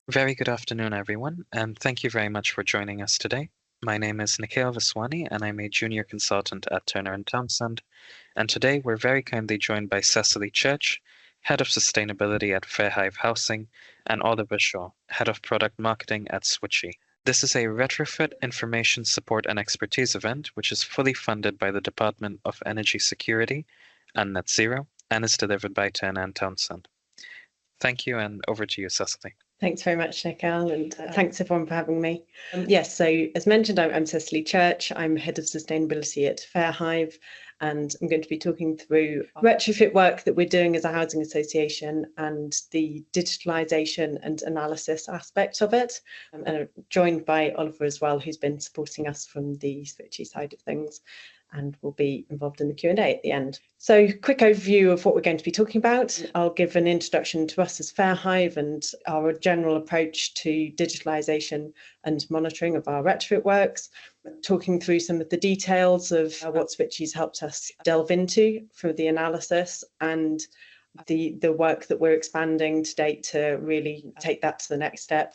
Very good afternoon, everyone, and thank you very much for joining us today. My name is Nikhil Vaswani, and I'm a junior consultant at Turner & Townsend. And today we're very kindly joined by Cecily Church, Head of Sustainability at Fairhive Housing, and Oliver Shaw, Head of Product Marketing at Switchy. This is a Retrofit Information Support and Expertise event, which is fully funded by the Department of Energy Security and Net Zero, and is delivered by Turner & Townsend. Thank you, and over to you, Cecily. Thanks very much, Nikhil, and thanks everyone for having me. Yes, so as mentioned, I'm Cecily Church. I'm Head of Sustainability at Fairhive, and I'm going to be talking through retrofit work that we're doing as a housing association and the digitalisation and analysis aspect of it. And I'm joined by Oliver as well, who's been supporting us from the Switchy side of things, and will be involved in the Q&A at the end. So quick overview of what we're going to be talking about. I'll give an introduction to us as Fairhive and our general approach to digitalisation and monitoring of our retrofit works, talking through some of the details of what Switchy's helped us delve into for the analysis and the work that we're expanding to date to really take that to the next step,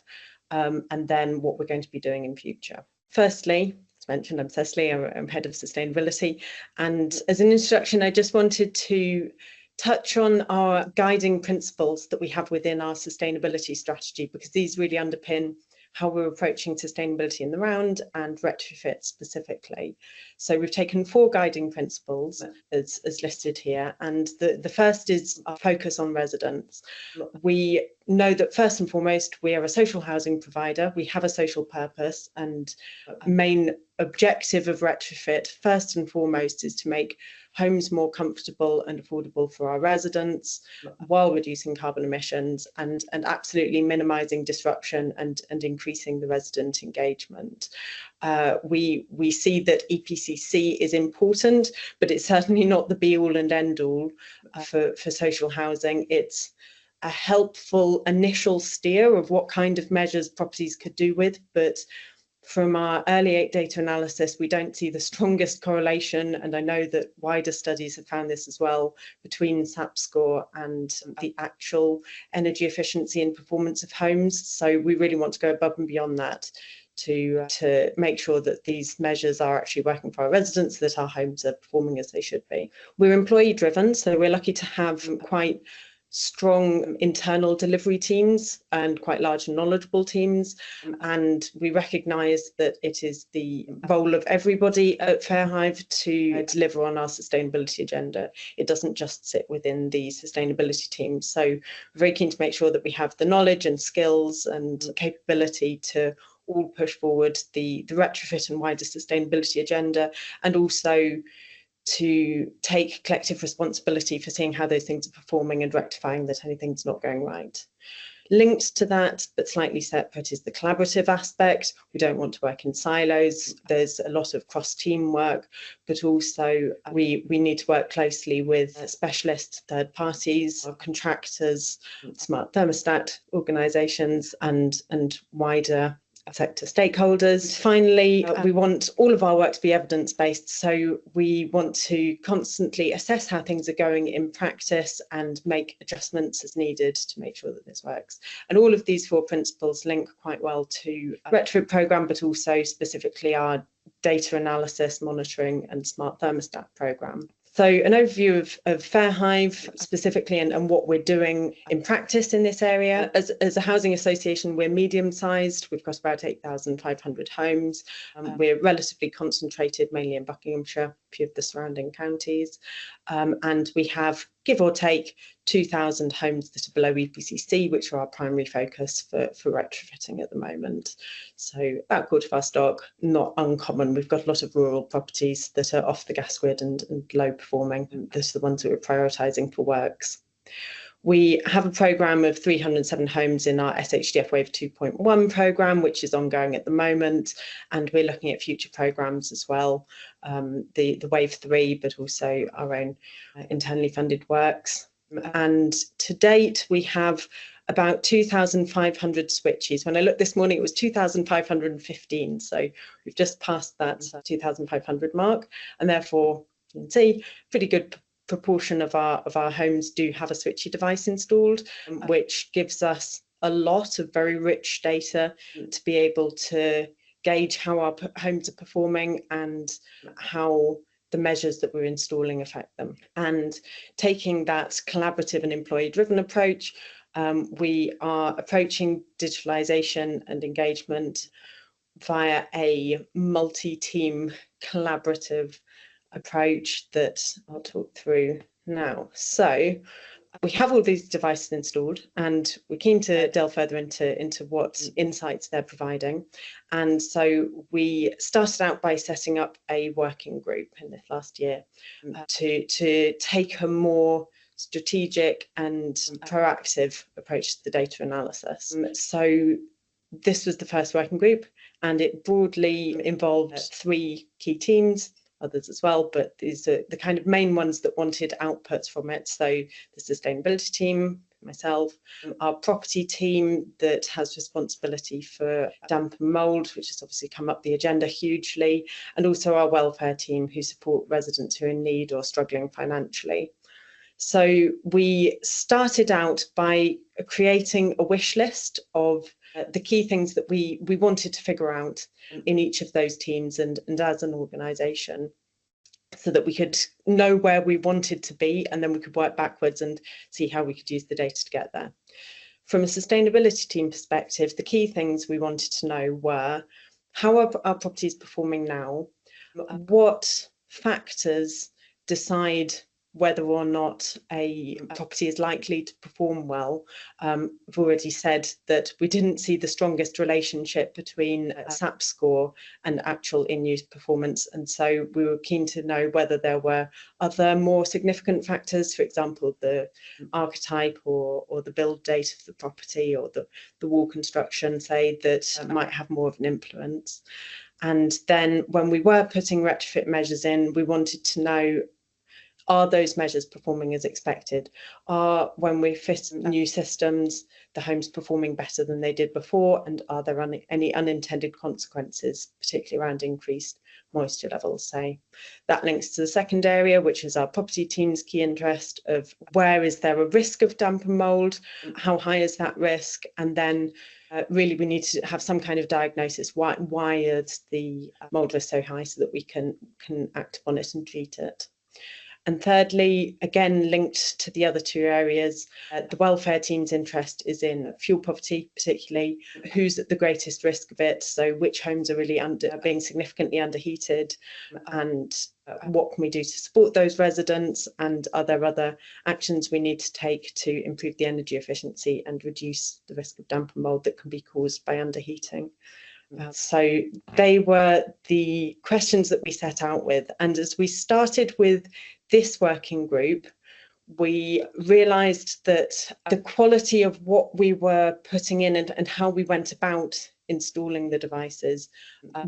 and then what we're going to be doing in future. Firstly, mentioned, I'm Cecily, I'm Head of Sustainability, and as an introduction I just wanted to touch on our guiding principles that we have within our sustainability strategy, because these really underpin how we're approaching sustainability in the round and retrofit specifically. So we've taken 4 guiding principles as listed here, and the first is our focus on residents. We know that first and foremost we are a social housing provider, we have a social purpose, and main objective of retrofit first and foremost is to make homes more comfortable and affordable for our residents while reducing carbon emissions and absolutely minimising disruption and increasing the resident engagement. We see that EPCC is important, but it's certainly not the be-all and end-all for social housing. It's a helpful initial steer of what kind of measures properties could do with, but from our early data analysis, we don't see the strongest correlation, and I know that wider studies have found this as well, between SAP score and the actual energy efficiency and performance of homes. So we really want to go above and beyond that to make sure that these measures are actually working for our residents, that our homes are performing as they should be. We're employee driven, so we're lucky to have quite strong internal delivery teams and quite large and knowledgeable teams, and we recognise that it is the role of everybody at Fairhive to deliver on our sustainability agenda. It doesn't just sit within the sustainability team, so we're very keen to make sure that we have the knowledge and skills and capability to all push forward the retrofit and wider sustainability agenda, and also to take collective responsibility for seeing how those things are performing and rectifying that anything's not going right. Linked to that, but slightly separate, is the collaborative aspect. We don't want to work in silos. There's a lot of cross-team work, but also we need to work closely with specialist third parties, contractors, smart thermostat organisations, and wider sector stakeholders. Finally, we want all of our work to be evidence-based, so we want to constantly assess how things are going in practice and make adjustments as needed to make sure that this works. And all of these 4 principles link quite well to our retrofit programme, but also specifically our data analysis, monitoring and smart thermostat programme. So an overview of Fairhive specifically and what we're doing in practice in this area. As a housing association, we're medium-sized. We've got about 8,500 homes. We're relatively concentrated mainly in Buckinghamshire, a few of the surrounding counties. And we have, give or take, 2,000 homes that are below EPCC, which are our primary focus for retrofitting at the moment. So about a quarter of our stock, not uncommon. We've got a lot of rural properties that are off the gas grid and low performing. Those are the ones that we're prioritising for works. We have a programme of 307 homes in our SHDF Wave 2.1 programme, which is ongoing at the moment, and we're looking at future programmes as well, the Wave 3, but also our own internally funded works. And to date, we have about 2,500 switches. When I looked this morning, it was 2,515. So we've just passed that 2,500 mark, and therefore you can see pretty good proportion of our homes do have a switchy device installed, which gives us a lot of very rich data to be able to gauge how our homes are performing and how the measures that we're installing affect them. And taking that collaborative and employee-driven approach, we are approaching digitalisation and engagement via a multi-team collaborative approach that I'll talk through now. So we have all these devices installed, and we're keen to delve further into what insights they're providing. And so we started out by setting up a working group in this last year to take a more strategic and proactive approach to the data analysis. So this was the first working group, and it broadly involved 3 key teams, others as well, but these are the kind of main ones that wanted outputs from it. So the sustainability team, myself, our property team that has responsibility for damp and mould, which has obviously come up the agenda hugely, and also our welfare team who support residents who are in need or struggling financially. So we started out by creating a wish list of the key things that we wanted to figure out in each of those teams and as an organisation, so that we could know where we wanted to be, and then we could work backwards and see how we could use the data to get there. From a sustainability team perspective, the key things we wanted to know were: how are our properties performing now? What factors decide whether or not a property is likely to perform well? I've already said that we didn't see the strongest relationship between SAP score and actual in-use performance, and so we were keen to know whether there were other more significant factors, for example, the archetype or the build date of the property, or the wall construction, say, that might have more of an influence. And then when we were putting retrofit measures in, we wanted to know, are those measures performing as expected? Are, when we fit new systems, the homes performing better than they did before? And are there any unintended consequences, particularly around increased moisture levels, say? That links to the second area, which is our property team's key interest of where is there a risk of damp and mould? How high is that risk? And then really we need to have some kind of diagnosis. Why is the mould risk so high, so that we can act upon it and treat it? And thirdly, again linked to the other 2 areas, the welfare team's interest is in fuel poverty, particularly who's at the greatest risk of it. So which homes are really being significantly underheated, and what can we do to support those residents? And are there other actions we need to take to improve the energy efficiency and reduce the risk of damp and mould that can be caused by underheating? So they were the questions that we set out with. And as we started with this working group, we realised that the quality of what we were putting in and how we went about installing the devices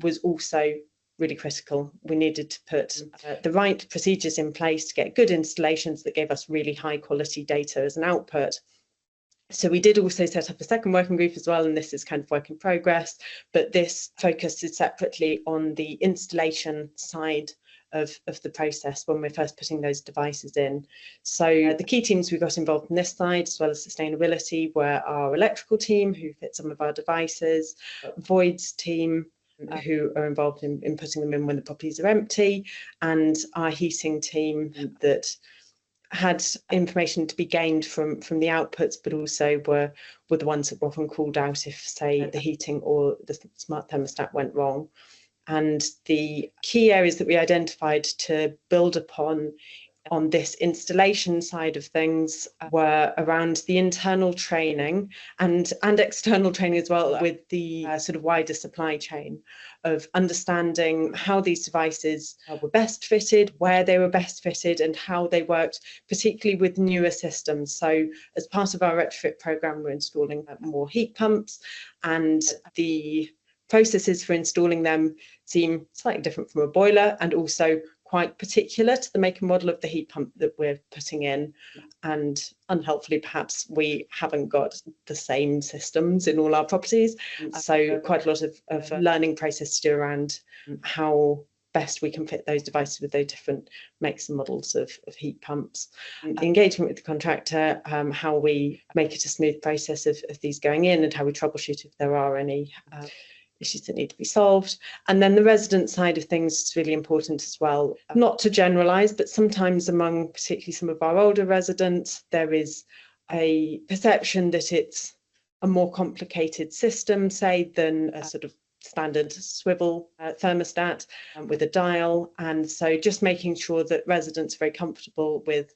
was also really critical. We needed to put the right procedures in place to get good installations that gave us really high quality data as an output. So we did also set up a second working group as well, and this is kind of work in progress, but this focuses separately on the installation side of the process when we're first putting those devices in. So the key teams we got involved in this side, as well as sustainability, were our electrical team, who fit some of our devices, voids team, who are involved in putting them in when the properties are empty, and our heating team that had information to be gained from the outputs, but also were the ones that were often called out if, say, the heating or the smart thermostat went wrong. And the key areas that we identified to build upon on this installation side of things were around the internal training and external training as well, with the sort of wider supply chain of understanding how these devices were best fitted, where they were best fitted, and how they worked, particularly with newer systems. So as part of our retrofit program, we're installing more heat pumps, and the processes for installing them seem slightly different from a boiler, and also quite particular to the make and model of the heat pump that we're putting in. And unhelpfully, perhaps we haven't got the same systems in all our properties. So quite a lot of learning process to do around how best we can fit those devices with those different makes and models of heat pumps. The engagement with the contractor, how we make it a smooth process of these going in, and how we troubleshoot if there are any issues that need to be solved. And then the resident side of things is really important as well. Not to generalise, but sometimes among particularly some of our older residents, there is a perception that it's a more complicated system, say, than a sort of standard swivel thermostat with a dial. And so just making sure that residents are very comfortable with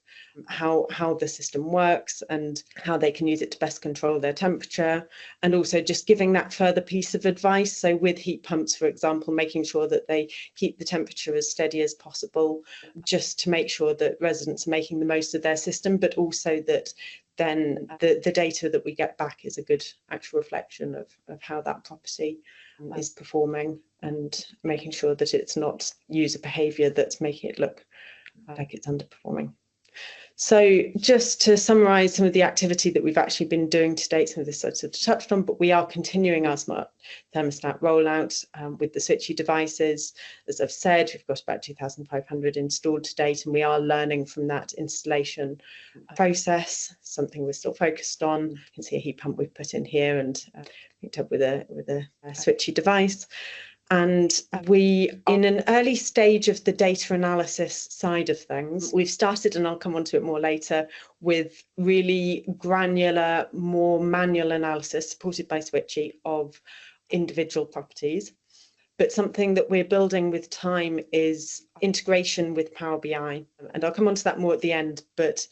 how the system works and how they can use it to best control their temperature, and also just giving that further piece of advice. So with heat pumps, for example, making sure that they keep the temperature as steady as possible, just to make sure that residents are making the most of their system, but also that then the data that we get back is a good actual reflection of how that property is performing, and making sure that it's not user behaviour that's making it look like it's underperforming. So just to summarise some of the activity that we've actually been doing to date, some of this I've sort of touched on, but we are continuing our smart thermostat rollout with the switchy devices. As I've said, we've got about 2,500 installed to date, and we are learning from that installation process, something we're still focused on. You can see a heat pump we've put in here and hooked up with a switchy device. And we, in an early stage of the data analysis side of things, we've started, and I'll come on to it more later, with really granular, more manual analysis supported by Switchy of individual properties. But something that we're building with time is integration with Power BI. And I'll come on to that more at the end, but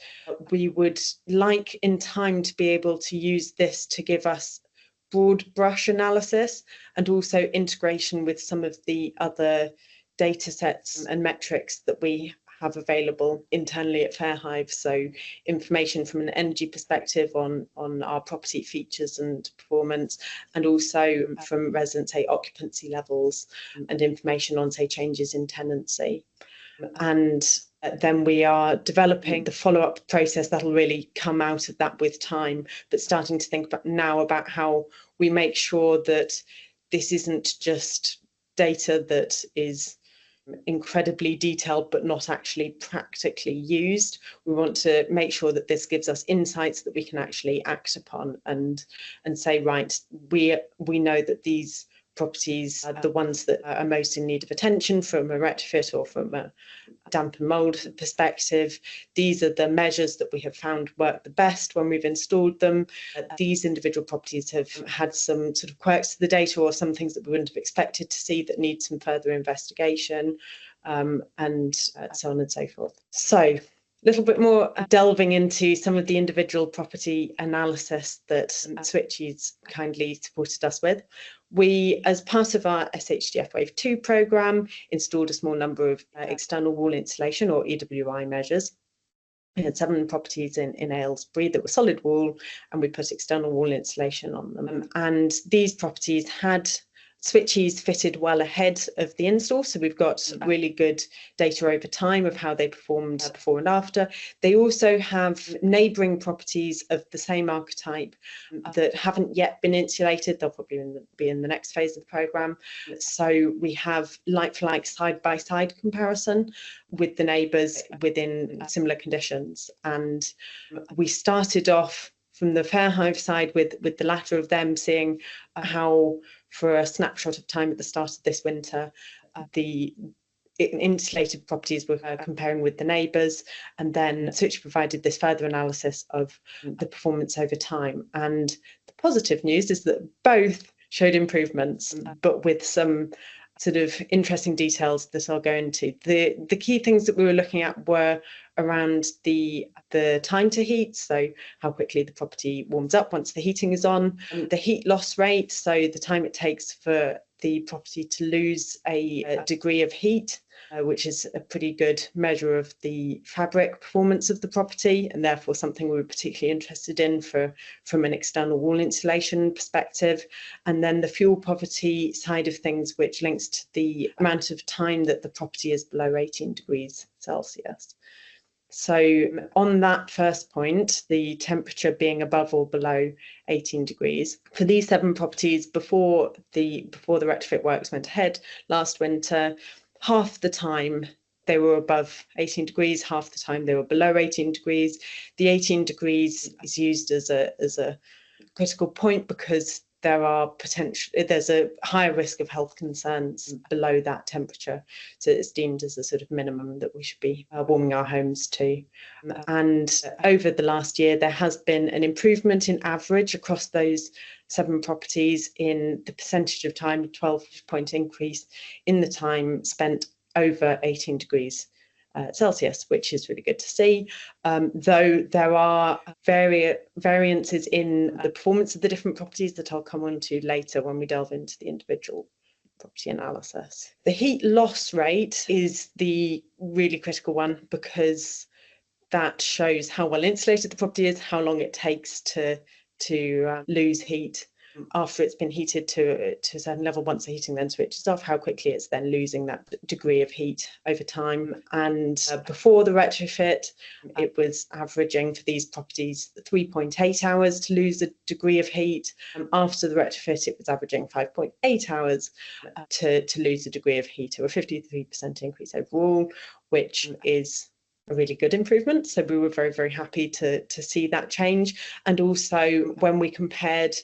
we would like in time to be able to use this to give us broad brush analysis, and also integration with some of the other data sets and metrics that we have available internally at Fairhive. So information from an energy perspective on our property features and performance, and also from residents, say, occupancy levels, and information on, say, changes in tenancy. And then we are developing the follow-up process that'll really come out of that with time, but starting to think about now about how we make sure that this isn't just data that is incredibly detailed but not actually practically used. We want to make sure that this gives us insights that we can actually act upon and say, right, we know that these properties are the ones that are most in need of attention from a retrofit or from a damp and mould perspective. These are the measures that we have found work the best when we've installed them. These individual properties have had some sort of quirks to the data, or some things that we wouldn't have expected to see that need some further investigation, and so on and so forth. So a little bit more delving into some of the individual property analysis that Switchy's kindly supported us with. We, as part of our SHDF Wave 2 programme, installed a small number of external wall insulation, or EWI measures. We had 7 properties in Aylesbury that were solid wall, and we put external wall insulation on them. And these properties had switchies fitted well ahead of the install, so we've got really good data over time of how they performed before and after. They also have neighbouring properties of the same archetype that haven't yet been insulated. They'll probably be in the next phase of the programme. So we have like-for-like side-by-side comparison with the neighbours within similar conditions. And we started off from the Fairhive side with the latter of them, seeing how, for a snapshot of time at the start of this winter, the insulated properties were comparing with the neighbours, and then Switch provided this further analysis of the performance over time. And the positive news is that both showed improvements, but with some sort of interesting details that I'll go into. The key things that we were looking at were around the time to heat, so how quickly the property warms up once the heating is on, the heat loss rate, so the time it takes for the property to lose a degree of heat, which is a pretty good measure of the fabric performance of the property, and therefore something we were particularly interested in from an external wall insulation perspective. And then the fuel poverty side of things, which links to the amount of time that the property is below 18 degrees Celsius. So on that first point, the temperature being above or below 18 degrees, for these 7 properties before the retrofit works went ahead last winter, half the time they were above 18 degrees, half the time they were below 18 degrees. The 18 degrees is used as a critical point because there's a higher risk of health concerns below that temperature. So it's deemed as a sort of minimum that we should be warming our homes to. And over the last year, there has been an improvement in average across those 7 properties in the percentage of time, 12-point increase in the time spent over 18 degrees Celsius, which is really good to see. Though there are variances in the performance of the different properties that I'll come on to later when we delve into the individual property analysis. The heat loss rate is the really critical one because that shows how well insulated the property is, how long it takes to lose heat after it's been heated to a certain level. Once the heating then switches off, how quickly it's then losing that degree of heat over time. And before the retrofit, it was averaging for these properties 3.8 hours to lose a degree of heat. After the retrofit, it was averaging 5.8 hours to lose a degree of heat, or a 53% increase overall, which is a really good improvement. So we were very, very happy to see that change. And also when we compared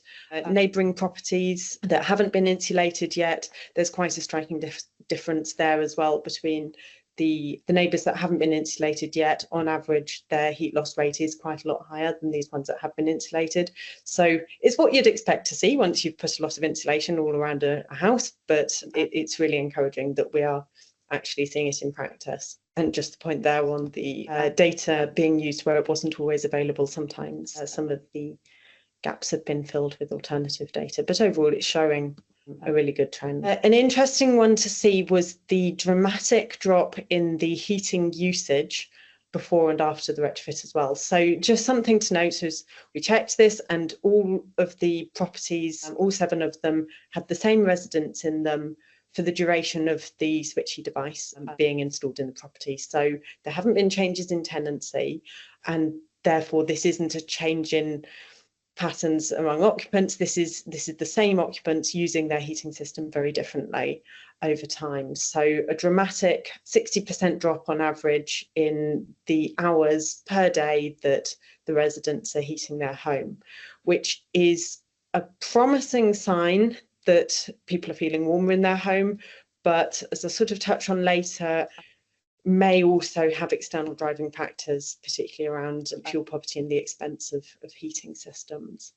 neighbouring properties that haven't been insulated yet, there's quite a striking difference there as well between the neighbours that haven't been insulated yet. On average, their heat loss rate is quite a lot higher than these ones that have been insulated. So it's what you'd expect to see once you've put a lot of insulation all around a house, but it's really encouraging that we are actually seeing it in practice. And just the point there on the data being used where it wasn't always available, sometimes some of the gaps have been filled with alternative data, but overall it's showing a really good trend. An interesting one to see was the dramatic drop in the heating usage before and after the retrofit as well. So just something to note is we checked this, and all of the properties, all 7 of them, had the same residents in them for the duration of the switchy device being installed in the property. So there haven't been changes in tenancy, and therefore this isn't a change in patterns among occupants. This is the same occupants using their heating system very differently over time. So a dramatic 60% drop on average in the hours per day that the residents are heating their home, which is a promising sign that people are feeling warmer in their home, but as I sort of touch on later, may also have external driving factors, particularly around fuel poverty and the expense of heating systems.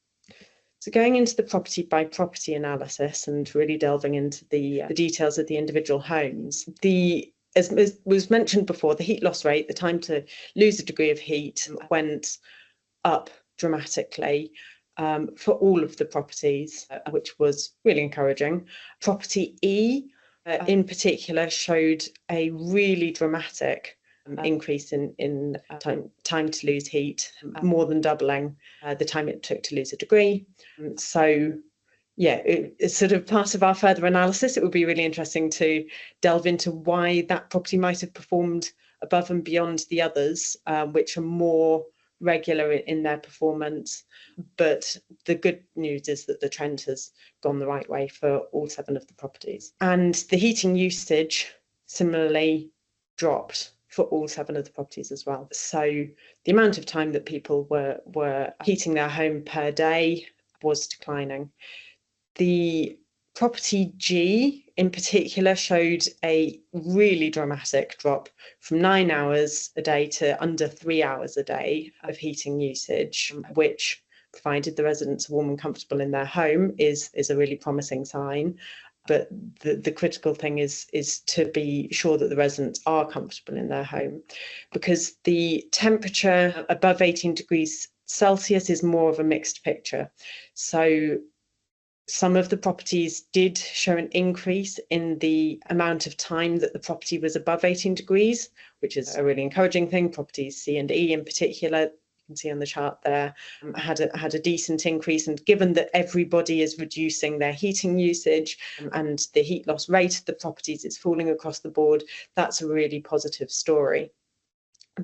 So going into the property by property analysis and really delving into the details of the individual homes, as was mentioned before, the heat loss rate, the time to lose a degree of heat, went up dramatically for all of the properties, which was really encouraging. Property E in particular showed a really dramatic increase in time to lose heat, more than doubling the time it took to lose a degree. So yeah, it's sort of part of our further analysis. It would be really interesting to delve into why that property might have performed above and beyond the others, which are more regular in their performance. But the good news is that the trend has gone the right way for all 7 of the properties. And the heating usage similarly dropped for all 7 of the properties as well. So the amount of time that people were heating their home per day was declining. The property G in particular showed a really dramatic drop from 9 hours a day to under 3 hours a day of heating usage, which, provided the residents are warm and comfortable in their home, is a really promising sign. But the critical thing is to be sure that the residents are comfortable in their home, because the temperature above 18 degrees Celsius is more of a mixed picture. So some of the properties did show an increase in the amount of time that the property was above 18 degrees, which is a really encouraging thing. Properties C and E in particular, you can see on the chart there, had a decent increase. And given that everybody is reducing their heating usage and the heat loss rate of the properties is falling across the board, that's a really positive story.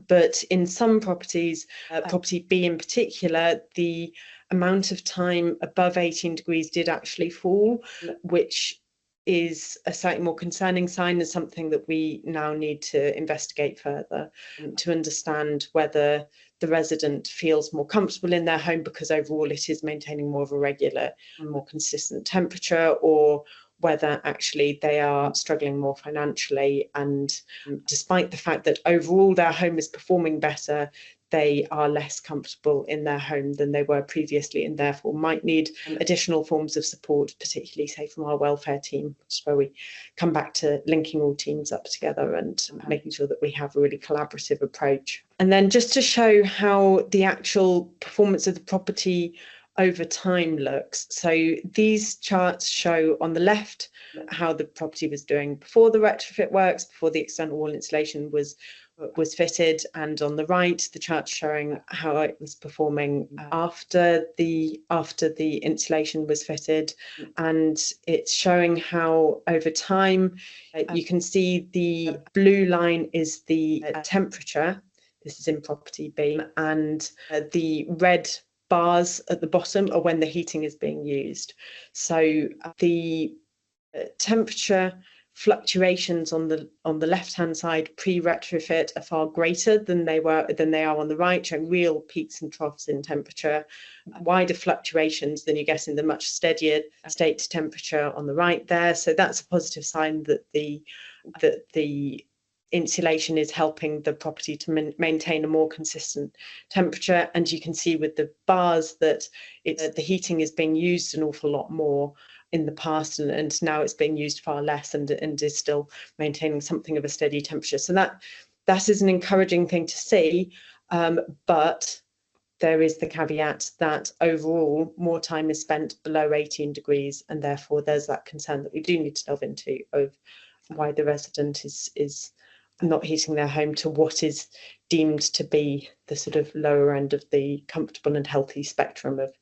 But in some properties, property B in particular, the amount of time above 18 degrees did actually fall, which is a slightly more concerning sign and something that we now need to investigate further to understand whether the resident feels more comfortable in their home because overall it is maintaining more of a regular and more consistent temperature, or whether actually they are struggling more financially, and despite the fact that overall their home is performing better, they are less comfortable in their home than they were previously, and therefore might need additional forms of support, particularly say from our welfare team, which is where we come back to linking all teams up together and making sure that we have a really collaborative approach. And then just to show how the actual performance of the property over time looks. So these charts show on the left how the property was doing before the retrofit works, before the external wall insulation was fitted, and on the right the chart showing how it was performing after the insulation was fitted, and it's showing how over time you can see the blue line is the temperature. This is in property B, and the red bars at the bottom are when the heating is being used. So the temperature fluctuations on the left hand side pre-retrofit are far greater than they are on the right, showing real peaks and troughs in temperature, wider fluctuations than you get in the much steadier state temperature on the right there. So that's a positive sign that the insulation is helping the property to maintain a more consistent temperature. And you can see with the bars that the heating is being used an awful lot more in the past, and now it's being used far less, and is still maintaining something of a steady temperature. So that is an encouraging thing to see, but there is the caveat that overall more time is spent below 18 degrees, and therefore there's that concern that we do need to delve into of why the resident is not heating their home to what is deemed to be the sort of lower end of the comfortable and healthy spectrum of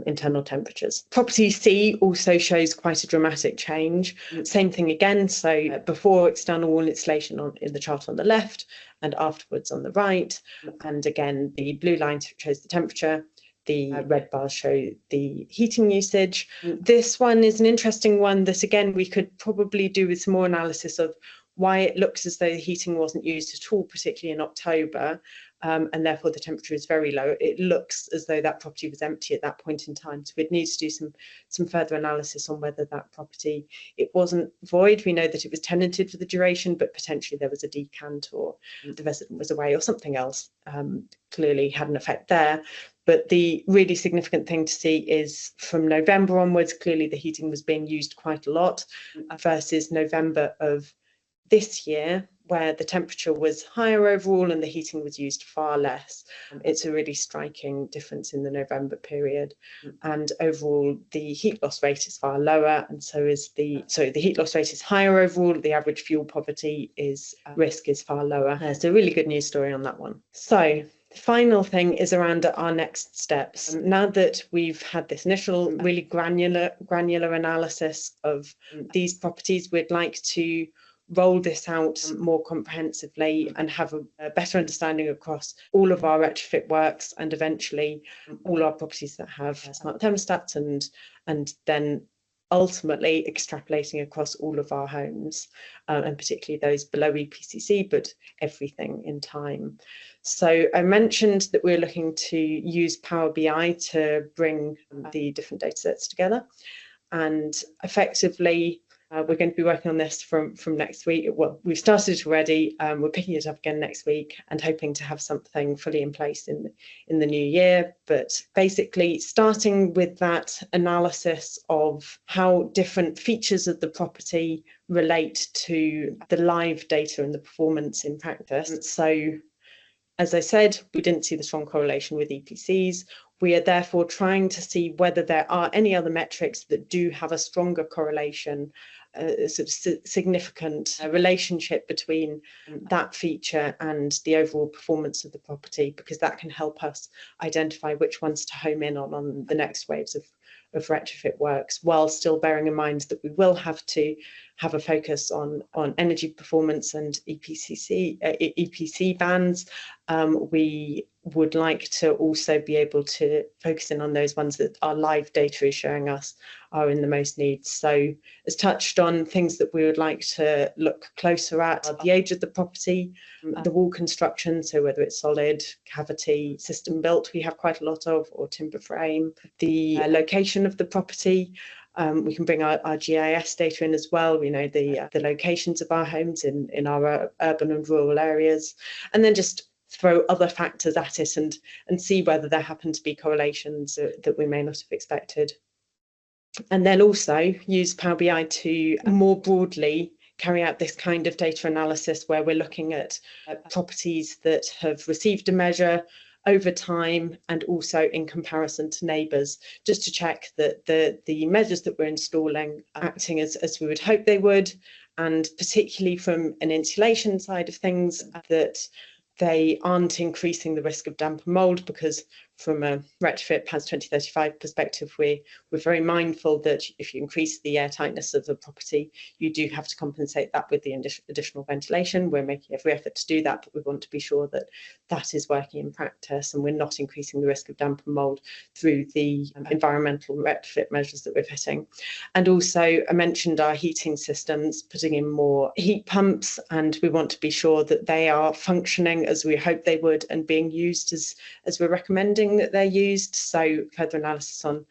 internal temperatures. Property C also shows quite a dramatic change. Same thing again, so before external wall insulation in the chart on the left, and afterwards on the right. And again, the blue line shows the temperature, the red bars show the heating usage. This one is an interesting one that again we could probably do with some more analysis of why it looks as though the heating wasn't used at all, particularly in October, and therefore the temperature is very low. It looks as though that property was empty at that point in time. So we'd need to do some further analysis on whether that property, it wasn't void. We know that it was tenanted for the duration, but potentially there was a decant, or the resident was away, or something else clearly had an effect there. But the really significant thing to see is from November onwards, clearly the heating was being used quite a lot, versus November of this year, where the temperature was higher overall and the heating was used far less. It's a really striking difference in the November period. And overall, the heat loss rate is far lower, and so the heat loss rate is higher overall. The average fuel poverty risk is far lower. There's a really good news story on that one. So the final thing is around our next steps. Now that we've had this initial really granular analysis of these properties, we'd like to roll this out more comprehensively and have a better understanding across all of our retrofit works, and eventually all our properties that have smart thermostats, and then ultimately extrapolating across all of our homes, and particularly those below EPCC, but everything in time. So I mentioned that we're looking to use Power BI to bring the different data sets together, and effectively we're going to be working on this from next week. Well, we've started it already. We're picking it up again next week and hoping to have something fully in place in the new year. But basically, starting with that analysis of how different features of the property relate to the live data and the performance in practice. So, as I said, we didn't see the strong correlation with EPCs. We are therefore trying to see whether there are any other metrics that do have a stronger correlation, sort of significant relationship between that feature and the overall performance of the property, because that can help us identify which ones to home in on the next waves of retrofit works, while still bearing in mind that we will have to have a focus on energy performance and EPC bands. We would like to also be able to focus in on those ones that our live data is showing us are in the most need. So as touched on, things that we would like to look closer at are the age of the property, the wall construction, so whether it's solid, cavity, system built, we have quite a lot of, or timber frame, the location of the property. We can bring our GIS data in as well, the locations of our homes in our urban and rural areas, and then just throw other factors at it and see whether there happen to be correlations that we may not have expected. And then also use Power BI to more broadly carry out this kind of data analysis where we're looking at properties that have received a measure over time and also in comparison to neighbours, just to check that the measures that we're installing are acting as we would hope they would, and particularly from an insulation side of things, that they aren't increasing the risk of damp and mould, because from a Retrofit PAS 2035 perspective, we're very mindful that if you increase the air tightness of the property, you do have to compensate that with the additional ventilation. We're making every effort to do that, but we want to be sure that that is working in practice and we're not increasing the risk of damp and mould through the environmental retrofit measures that we're fitting. And also, I mentioned our heating systems, putting in more heat pumps, and we want to be sure that they are functioning as we hope they would and being used as we're recommending that they're used. So further analysis on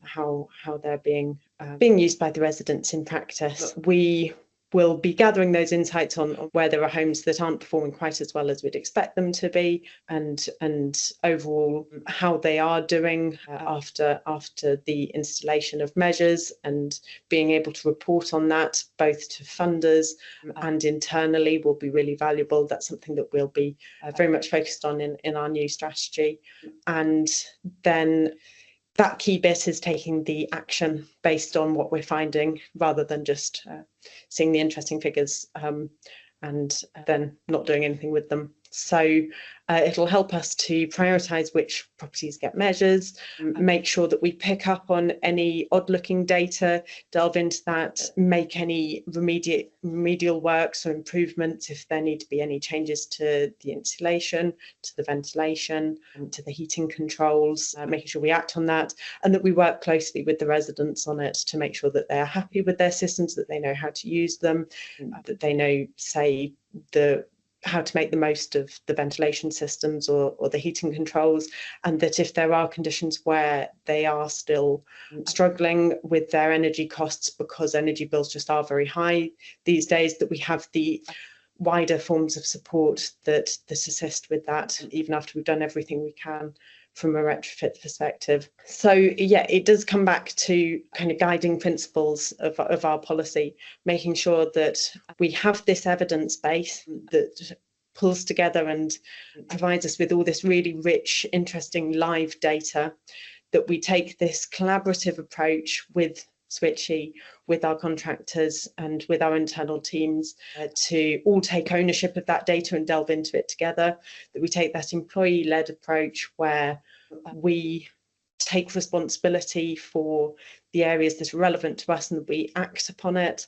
how they're being used by the residents in practice. We will be gathering those insights on where there are homes that aren't performing quite as well as we'd expect them to be, and overall how they are doing after the installation of measures, and being able to report on that both to funders and internally will be really valuable. That's something that we'll be very much focused on in our new strategy. And then that key bit is taking the action based on what we're finding, rather than just seeing the interesting figures and then not doing anything with them. So it'll help us to prioritise which properties get measures, make sure that we pick up on any odd-looking data, delve into that, make any remedial works or improvements if there need to be any changes to the insulation, to the ventilation, to the heating controls, making sure we act on that, and that we work closely with the residents on it to make sure that they are happy with their systems, that they know how to use them, that they know, say, how to make the most of the ventilation systems or the heating controls, and that if there are conditions where they are still struggling with their energy costs because energy bills just are very high these days, that we have the wider forms of support that assist with that, even after we've done everything we can from a retrofit perspective. So yeah, it does come back to kind of guiding principles of our policy, making sure that we have this evidence base that pulls together and provides us with all this really rich, interesting live data, that we take this collaborative approach with Switchy, with our contractors and with our internal teams to all take ownership of that data and delve into it together, that we take that employee-led approach where we take responsibility for the areas that are relevant to us and that we act upon it,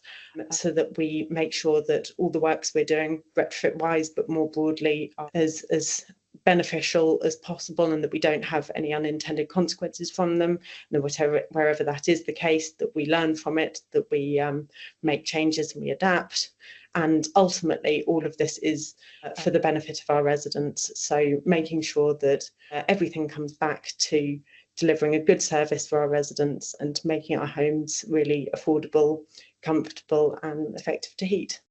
so that we make sure that all the works we're doing retrofit wise but more broadly are as beneficial as possible, and that we don't have any unintended consequences from them, and wherever that is the case, that we learn from it, that we make changes and we adapt. And ultimately all of this is for the benefit of our residents, so making sure that everything comes back to delivering a good service for our residents and making our homes really affordable, comfortable and effective to heat.